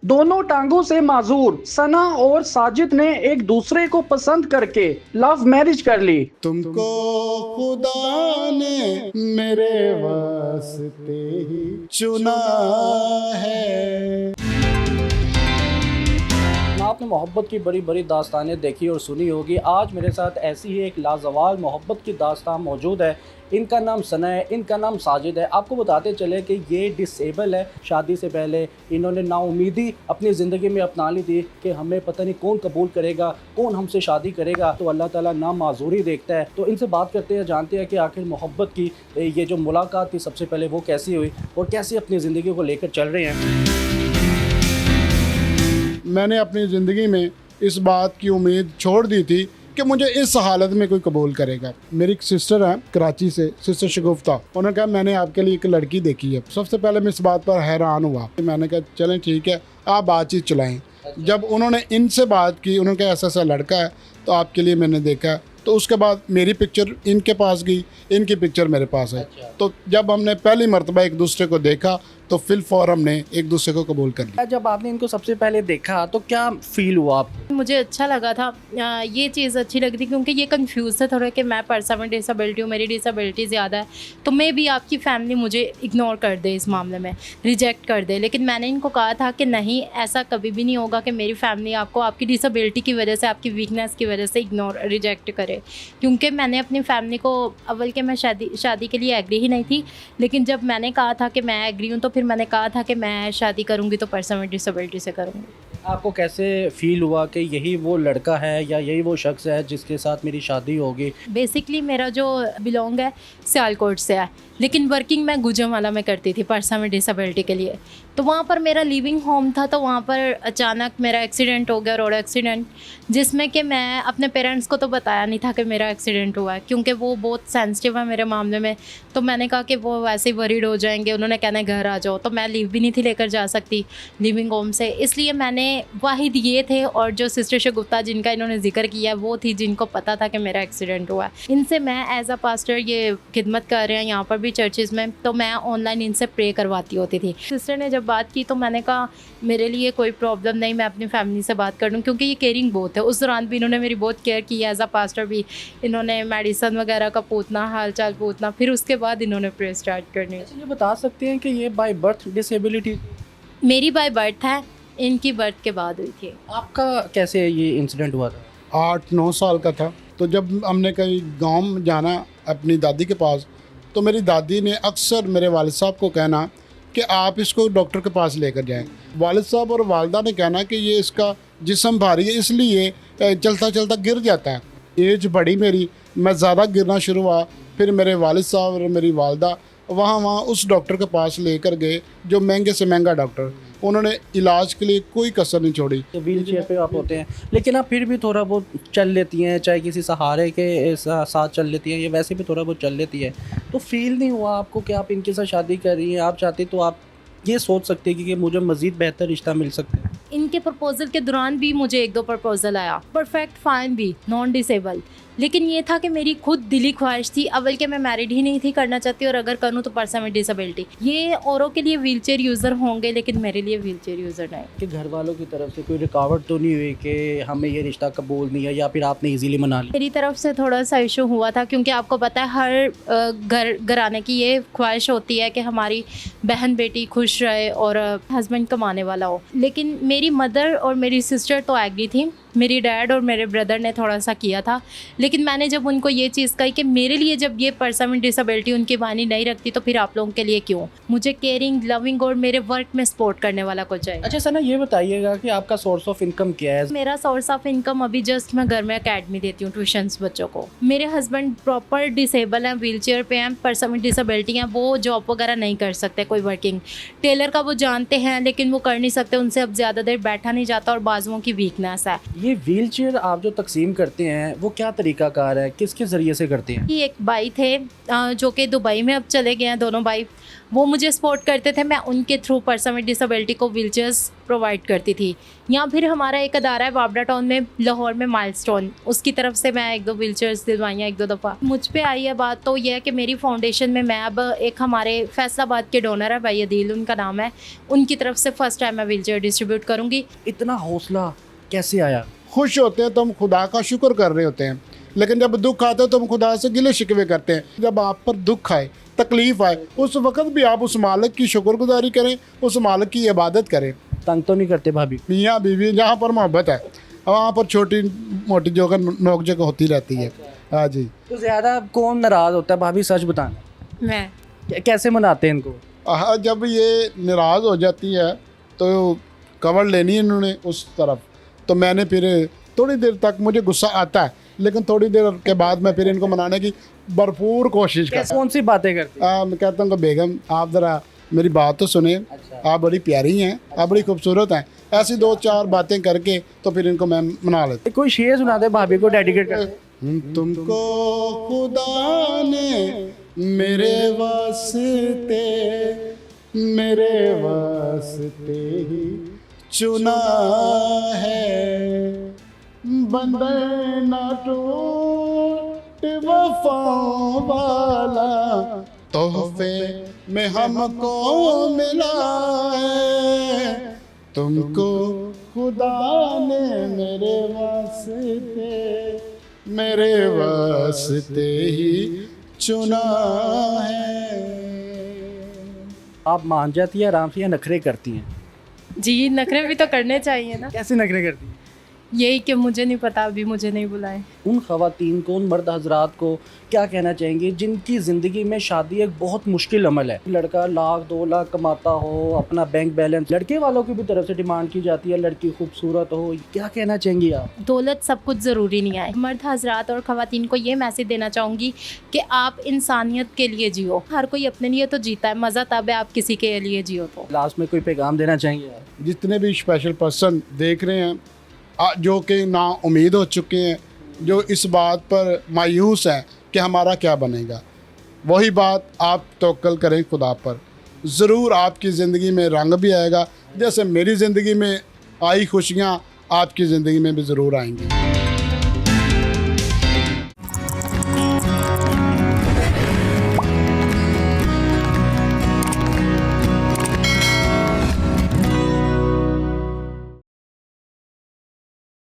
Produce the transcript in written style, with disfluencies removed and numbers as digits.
दोनों टांगों से माजूर सना और साजिद ने एक दूसरे को पसंद करके लव मैरिज कर ली। तुमको खुदा ने मेरे वास्ते ही चुना है। आपने मोहब्बत की बड़ी बड़ी दास्तानें देखी और सुनी होगी। आज मेरे साथ ऐसी ही एक लाजवाल मोहब्बत की दास्तान मौजूद है। इनका नाम सना है, इनका नाम साजिद है। आपको बताते चले कि ये डिसेबल है। शादी से पहले इन्होंने नाउमीदी अपनी ज़िंदगी में अपना ली थी कि हमें पता नहीं कौन कबूल करेगा, कौन हमसे शादी करेगा। तो अल्लाह ताला ना माजूरी देखता है। तो इनसे बात करते हैं, जानते हैं कि आखिर मोहब्बत की ये जो मुलाकात थी सबसे पहले वो कैसी हुई और कैसे अपनी ज़िंदगी को लेकर चल रहे हैं। मैंने अपनी ज़िंदगी में इस बात की उम्मीद छोड़ दी थी कि मुझे इस हालत में कोई कबूल करेगा। मेरी एक सिस्टर है कराची से, सिस्टर शगुफ्ता, उन्होंने कहा मैंने आपके लिए एक लड़की देखी है। सबसे पहले मैं इस बात पर हैरान हुआ। मैंने कहा चलें ठीक है, आप बातचीत चलाएं। जब उन्होंने इनसे बात की, उन्होंने कहा ऐसा ऐसा लड़का है तो आपके लिए मैंने देखा। तो उसके बाद मेरी पिक्चर इनके पास गई, इनकी पिक्चर मेरे पास है। तो जब हमने पहली मरतबा एक दूसरे को देखा तो फिल फौर हमने एक दूसरे को कबूल कर लिया। जब आपने इनको सबसे पहले देखा तो क्या फील हुआ आपको? मुझे अच्छा लगा था। ये चीज़ अच्छी लगी थी क्योंकि ये कंफ्यूज थे थोड़ा कि मैं पर्सन में डिसेबिलिटी हूँ, मेरी डिसेबिलिटी ज़्यादा है, तो मे भी आपकी फैमिली मुझे इग्नोर कर दे, इस मामले में रिजेक्ट कर दे। लेकिन मैंने इनको कहा था कि नहीं, ऐसा कभी भी नहीं होगा कि मेरी फैमिली आपको आपकी डिसेबिलिटी की वजह से, आपकी वीकनेस की वजह से इग्नोर रिजेक्ट करे। क्योंकि मैंने अपनी फैमिली को, अव्वल के मैं शादी के लिए एग्री ही नहीं थी, लेकिन जब मैंने कहा था कि मैं एग्री हूँ तो फिर मैंने कहा था कि मैं शादी करूँगी तो पर्सन में डिसेबिलिटी से करूँगी। आपको कैसे फील हुआ कि यही वो लड़का है या यही वो शख्स है जिसके साथ मेरी शादी होगी? बेसिकली मेरा जो बिलोंग है सियालकोट से है, लेकिन वर्किंग मैं गुजरांवाला में करती थी पर्सन में डिसेबिलिटी के लिए। तो वहाँ पर मेरा लिविंग होम था, तो वहाँ पर अचानक मेरा एक्सीडेंट हो गया, रोड एक्सीडेंट, जिसमें कि मैं अपने पेरेंट्स को तो बताया नहीं था कि मेरा एक्सीडेंट हुआ है, क्योंकि वो बहुत सेंसिटिव है मेरे मामले में। तो मैंने कहा कि वो वैसे ही वरीड हो जाएंगे, उन्होंने कहना है घर आ जाओ, तो मैं लीव भी नहीं थी लेकर जा सकती लिविंग होम से। इसलिए मैंने वाहिद ये थे, और जो सिस्टर शगुफ्ता जिनका इन्होंने जिक्र किया वो थी जिनको पता था कि मेरा एक्सीडेंट हुआ है। इनसे मैं एज अ पास्टर ये खिदमत कर रहे हैं यहाँ पर भी चर्चेज़ में, तो मैं ऑनलाइन इनसे प्रे करवाती होती थी। सिस्टर ने जब बात की तो मैंने कहा मेरे लिए कोई प्रॉब्लम नहीं, मैं अपनी फैमिली से बात कर लूँ, क्योंकि ये केयरिंग बहुत है। उस दौरान भी इन्होंने मेरी बहुत केयर की, एज अ पास्टर भी इन्होंने मेडिसन वगैरह का पूछना, हाल चाल पूछना, फिर उसके बाद इन्होंने प्रे स्टार्ट करनी। अच्छा, ये बता सकते हैं कि ये बाय बर्थ डिसेबिलिटी? मेरी बाय बर्थ है, इनकी बर्थ के बाद हुई थी। आपका कैसे ये इंसिडेंट हुआ था? 8-9 साल का था। तो जब हमने कहीं गांव में जाना अपनी दादी के पास, तो मेरी दादी ने अक्सर मेरे वालिद साहब को कहना कि आप इसको डॉक्टर के पास लेकर जाएं। वालिद साहब और वालदा ने कहना कि ये इसका जिस्म भारी है, इसलिए चलता चलता गिर जाता है। एज बढ़ी मेरी, मैं ज़्यादा गिरना शुरू हुआ। फिर मेरे वालिद साहब और मेरी वालदा वहाँ उस डॉक्टर के पास लेकर गए, जो महंगे से महंगा डॉक्टर। उन्होंने इलाज के लिए कोई कसर नहीं छोड़ी। तो व्हील चेयर पे आप होते हैं, लेकिन आप फिर भी थोड़ा बहुत चल लेती हैं, चाहे किसी सहारे के साथ चल लेती हैं, या वैसे भी थोड़ा बहुत चल लेती है। तो फील नहीं हुआ आपको कि आप इनके साथ शादी कर रही हैं? आप चाहती तो आप ये सोच सकते हैं कि मुझे मज़ीद बेहतर रिश्ता मिल सकता है। इनके प्रपोजल के दौरान भी मुझे 1-2 प्रपोजल आया, परफेक्ट फाइन भी, नॉन डिसेबल, लेकिन ये था कि मेरी खुद दिली ख्वाहिश थी, अव्वल के मैं मैरिड ही नहीं थी करना चाहती, और अगर करूँ तो पर्सन में डिसेबिलिटी। ये औरों के लिए व्हीलचेयर यूज़र होंगे, लेकिन मेरे लिए व्हीलचेयर यूज़र नहीं। कि घर वालों की तरफ से कोई रुकावट तो नहीं हुई कि हमें ये रिश्ता कबूल नहीं है, या फिर आपने इजीली मना लिया? मेरी तरफ से थोड़ा सा इशू हुआ था, क्योंकि आपको पता है हर घराने की ये ख्वाहिश होती है कि हमारी बहन बेटी खुश रहे और हस्बैंड कमाने वाला हो। लेकिन मेरी मदर और मेरी सिस्टर तो एग्री थी, मेरी डैड और मेरे ब्रदर ने थोड़ा सा किया था। लेकिन मैंने जब उनको ये चीज़ कही कि मेरे लिए जब ये पर्सन में डिसेबिलिटी उनकी मानी नहीं रखती, तो फिर आप लोगों के लिए क्यों? मुझे केयरिंग, लविंग और मेरे वर्क में सपोर्ट करने वाला को चाहिए। अच्छा सना, ये बताइएगा कि आपका सोर्स ऑफ इनकम क्या है? मेरा सोर्स ऑफ इनकम अभी जस्ट मैं घर में अकेडमी देती हूँ ट्यूशन्स बच्चों को। मेरे हस्बैंड प्रॉपर डिसेबल हैं, व्हीलचेयर पे हैं, पर्सन में डिसेबिलिटी हैं, वो जॉब वगैरह नहीं कर सकते, कोई वर्किंग टेलर का वो जानते हैं लेकिन वो कर नहीं सकते, उनसे अब ज़्यादा देर बैठा नहीं जाता और बाजुओं की वीकनेस है। ये व्हीलचेयर आप जो तकसीम करते हैं वो क्या तरीकाकार है, किसके ज़रिए से करते हैं? कि एक भाई थे जो कि दुबई में अब चले गए हैं, दोनों भाई। वो मुझे सपोर्ट करते थे, मैं उनके थ्रू पर्सन विद डिसेबिलिटी को व्हीलचेयर्स प्रोवाइड करती थी। या फिर हमारा एक अदारा है बाबरा टाउन में, लाहौर में, माइलस्टोन, उसकी तरफ से मैं 1-2 व्हीलचेयर्स दिलवाई हैं 1-2 दफ़ा। मुझ पे आई है बात तो यह है कि मेरी फाउंडेशन में मैं अब एक हमारे फैसलाबाद के डोनर है भाई अदील, उनका नाम है, उनकी तरफ से फ़र्स्ट टाइम मैं व्हीलचेयर डिस्ट्रीब्यूट करूँगी। इतना हौसला कैसे आया? खुश होते हैं तो हम खुदा का शुक्र कर रहे होते हैं, लेकिन जब दुख आता है तो हम खुदा से गिले शिकवे करते हैं। जब आप पर दुख आए, तकलीफ़ आए, उस वक्त भी आप उस मालिक की शुक्रगुजारी करें, उस मालिक की इबादत करें। तंग तो नहीं करते भाभी? मियाँ बीवी जहाँ पर मोहब्बत है वहाँ पर छोटी मोटी जो नोक झोंक होती रहती है। हाँ जी। तो ज़्यादा कौन नाराज़ होता है भाभी, सच बताना? मैं कैसे मनाते हैं इनको? हाँ, जब ये नाराज़ हो जाती है तो कवर लेनी है इन्होंने उस तरफ, तो मैंने फिर थोड़ी देर तक मुझे गुस्सा आता है, लेकिन थोड़ी देर के बाद मैं फिर इनको मनाने की भरपूर कोशिश करता हूँ। कौन सी बातें करते हैं? मैं कहता हूँ कि बेगम आप ज़रा मेरी बात तो सुने, आप बड़ी प्यारी हैं, आप बड़ी खूबसूरत हैं। ऐसी 2-4 बातें करके तो फिर इनको मैं मना लेता कोई शेर सुना दे भाभी को डेडिकेट कर। हूँ। तुमको खुदा ने मेरे वास्ते ही चुना है, बंदर ना टूट वफाओं वाला, तोहफे में हमको मिला है। तुमको खुदा ने मेरे वास्ते ही चुना है। आप मान जाती है आराम से या नखरे करती हैं? जी, नखरे भी तो करने चाहिए ना। कैसे नखरे करती हैं? यही कि मुझे नहीं पता, अभी मुझे नहीं बुलाए। उन ख़वातीन को, उन मर्द हजरात को क्या कहना चाहेंगे जिनकी ज़िंदगी में शादी एक बहुत मुश्किल अमल है? लड़का 1-2 लाख कमाता हो, अपना बैंक बैलेंस, लड़के वालों की भी तरफ से डिमांड की जाती है लड़की खूबसूरत हो, क्या कहना चाहेंगी आप? दौलत सब कुछ ज़रूरी नहीं है। मर्द हजरात और ख़वातीन को ये मैसेज देना चाहूँगी कि आप इंसानियत के लिए जियो। हर कोई अपने लिए तो जीता है, मज़ा तब है आप किसी के लिए जियो। तो लास्ट में कोई पैगाम देना चाहेंगे आप? जितने भी स्पेशल पर्सन देख रहे हैं जो कि ना उम्मीद हो चुके हैं, जो इस बात पर मायूस हैं कि हमारा क्या बनेगा, वही बात आप तवक्कल करें खुदा पर, ज़रूर आपकी ज़िंदगी में रंग भी आएगा। जैसे मेरी ज़िंदगी में आई खुशियाँ आपकी ज़िंदगी में भी ज़रूर आएंगी।